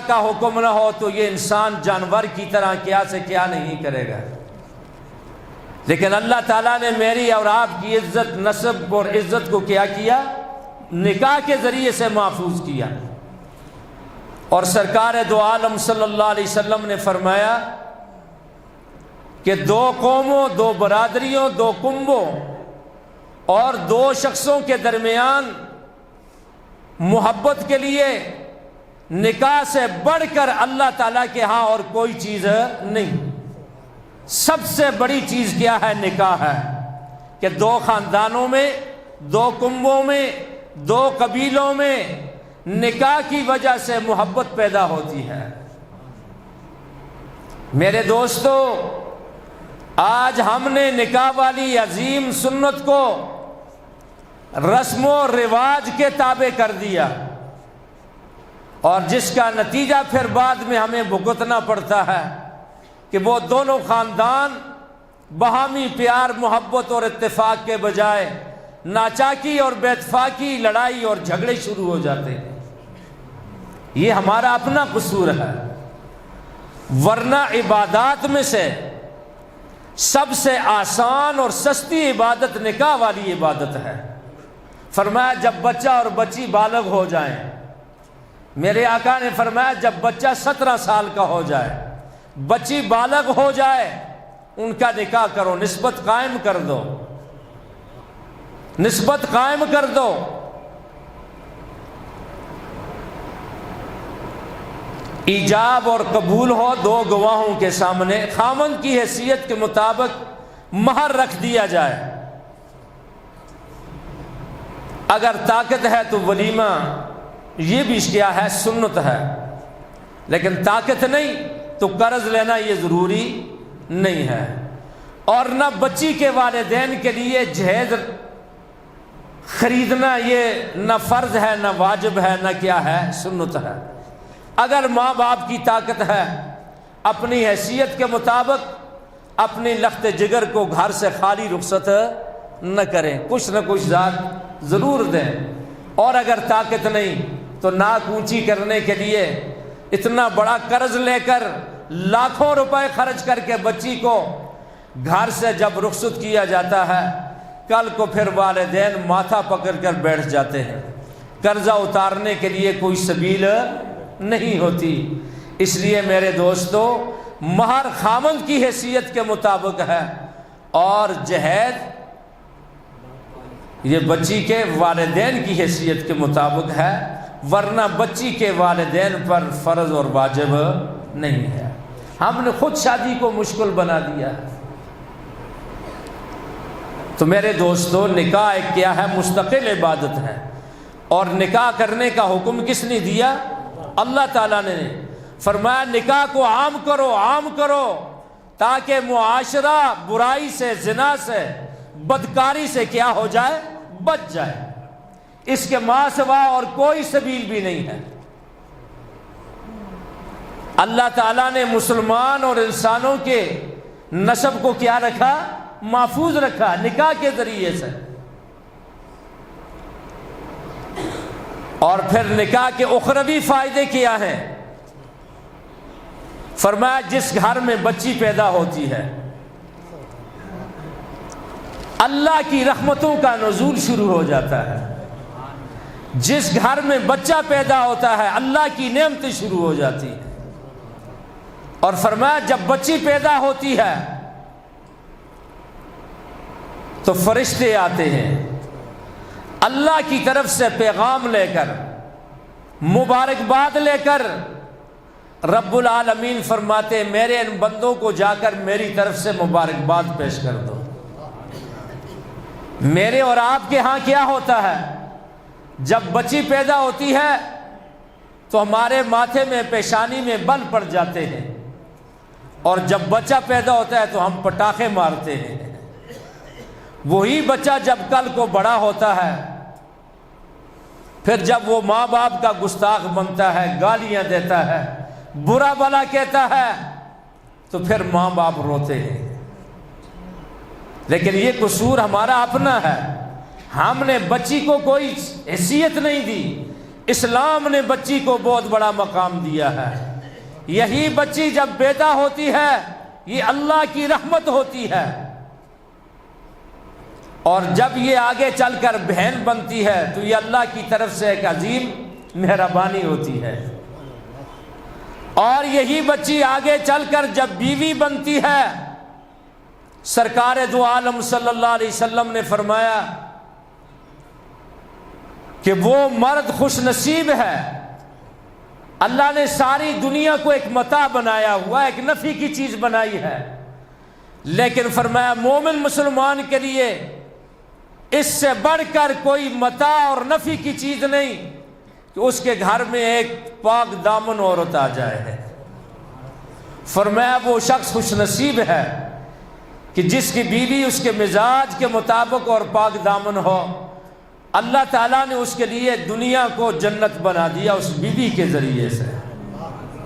کا حکم نہ ہو تو یہ انسان جانور کی طرح کیا سے کیا نہیں کرے گا، لیکن اللہ تعالیٰ نے میری اور آپ کی عزت، نسب اور عزت کو کیا کیا؟ نکاح کے ذریعے سے محفوظ کیا۔ اور سرکار دو عالم صلی اللہ علیہ وسلم نے فرمایا کہ دو قوموں، دو برادریوں، دو کنبوں اور دو شخصوں کے درمیان محبت کے لیے نکاح سے بڑھ کر اللہ تعالیٰ کے ہاں اور کوئی چیز نہیں۔ سب سے بڑی چیز کیا ہے؟ نکاح ہے، کہ دو خاندانوں میں، دو کنبوں میں، دو قبیلوں میں نکاح کی وجہ سے محبت پیدا ہوتی ہے۔ میرے دوستو، آج ہم نے نکاح والی عظیم سنت کو رسم و رواج کے تابع کر دیا، اور جس کا نتیجہ پھر بعد میں ہمیں بھگتنا پڑتا ہے کہ وہ دونوں خاندان باہمی پیار، محبت اور اتفاق کے بجائے ناچاکی اور بے اتفاقی، لڑائی اور جھگڑے شروع ہو جاتے ہیں۔ یہ ہمارا اپنا قصور ہے، ورنہ عبادات میں سے سب سے آسان اور سستی عبادت نکاح والی عبادت ہے۔ فرمایا جب بچہ اور بچی بالغ ہو جائیں، میرے آقا نے فرمایا جب بچہ 17 سال کا ہو جائے، بچی بالغ ہو جائے، ان کا نکاح کرو، نسبت قائم کر دو، نسبت قائم کر دو۔ ایجاب اور قبول ہو دو گواہوں کے سامنے، خامند کی حیثیت کے مطابق مہر رکھ دیا جائے، اگر طاقت ہے تو ولیمہ، یہ بھی کیا ہے؟ سنت ہے، لیکن طاقت نہیں تو قرض لینا یہ ضروری نہیں ہے۔ اور نہ بچی کے والدین کے لیے جہیز خریدنا یہ نہ فرض ہے، نہ واجب ہے، نہ کیا ہے؟ سنت ہے۔ اگر ماں باپ کی طاقت ہے، اپنی حیثیت کے مطابق اپنی لخت جگر کو گھر سے خالی رخصت نہ کریں، کچھ نہ کچھ ذات ضرور دیں، اور اگر طاقت نہیں تو ناک اونچی کرنے کے لیے اتنا بڑا قرض لے کر لاکھوں روپے خرچ کر کے بچی کو گھر سے جب رخصت کیا جاتا ہے، کل کو پھر والدین ماتھا پکڑ کر بیٹھ جاتے ہیں، قرضہ اتارنے کے لیے کوئی سبیل نہیں ہوتی۔ اس لیے میرے دوستو، مہر خامند کی حیثیت کے مطابق ہے، اور جہیز یہ بچی کے والدین کی حیثیت کے مطابق ہے، ورنہ بچی کے والدین پر فرض اور واجب نہیں ہے۔ ہم نے خود شادی کو مشکل بنا دیا ہے۔ تو میرے دوستو، نکاح ایک کیا ہے؟ مستقل عبادت ہے، اور نکاح کرنے کا حکم کس نے دیا؟ اللہ تعالیٰ نے فرمایا نکاح کو عام کرو، عام کرو، تاکہ معاشرہ برائی سے، زنا سے، بدکاری سے کیا ہو جائے؟ بچ جائے۔ اس کے ماں سوا اور کوئی سبیل بھی نہیں ہے۔ اللہ تعالیٰ نے مسلمان اور انسانوں کے نسب کو کیا رکھا؟ محفوظ رکھا، نکاح کے ذریعے سے۔ اور پھر نکاح کے اخروی فائدے کیا ہیں؟ فرمایا جس گھر میں بچی پیدا ہوتی ہے، اللہ کی رحمتوں کا نزول شروع ہو جاتا ہے۔ جس گھر میں بچہ پیدا ہوتا ہے، اللہ کی نعمتیں شروع ہو جاتی ہیں۔ اور فرمایا جب بچی پیدا ہوتی ہے تو فرشتے آتے ہیں، اللہ کی طرف سے پیغام لے کر، مبارکباد لے کر۔ رب العالمین فرماتے میرے ان بندوں کو جا کر میری طرف سے مبارکباد پیش کر دو۔ میرے اور آپ کے ہاں کیا ہوتا ہے؟ جب بچی پیدا ہوتی ہے تو ہمارے ماتھے میں، پیشانی میں بل پڑ جاتے ہیں، اور جب بچہ پیدا ہوتا ہے تو ہم پٹاخے مارتے ہیں۔ وہی بچہ جب کل کو بڑا ہوتا ہے، پھر جب وہ ماں باپ کا گستاخ بنتا ہے، گالیاں دیتا ہے، برا بھلا کہتا ہے، تو پھر ماں باپ روتے ہیں۔ لیکن یہ قصور ہمارا اپنا ہے، ہم نے بچی کو کوئی حیثیت نہیں دی، اسلام نے بچی کو بہت بڑا مقام دیا ہے۔ یہی بچی جب بیٹا ہوتی ہے یہ اللہ کی رحمت ہوتی ہے، اور جب یہ آگے چل کر بہن بنتی ہے تو یہ اللہ کی طرف سے ایک عظیم مہربانی ہوتی ہے، اور یہی بچی آگے چل کر جب بیوی بنتی ہے، سرکار دو عالم صلی اللہ علیہ وسلم نے فرمایا کہ وہ مرد خوش نصیب ہے، اللہ نے ساری دنیا کو ایک متاع بنایا ہوا، ایک نفع کی چیز بنائی ہے، لیکن فرمایا مومن مسلمان کے لیے اس سے بڑھ کر کوئی متاع اور نفع کی چیز نہیں کہ اس کے گھر میں ایک پاک دامن عورت آ جائے۔ فرمایا وہ شخص خوش نصیب ہے کہ جس کی بیوی اس کے مزاج کے مطابق اور پاک دامن ہو۔ اللہ تعالیٰ نے اس کے لیے دنیا کو جنت بنا دیا اس بیوی کے ذریعے سے۔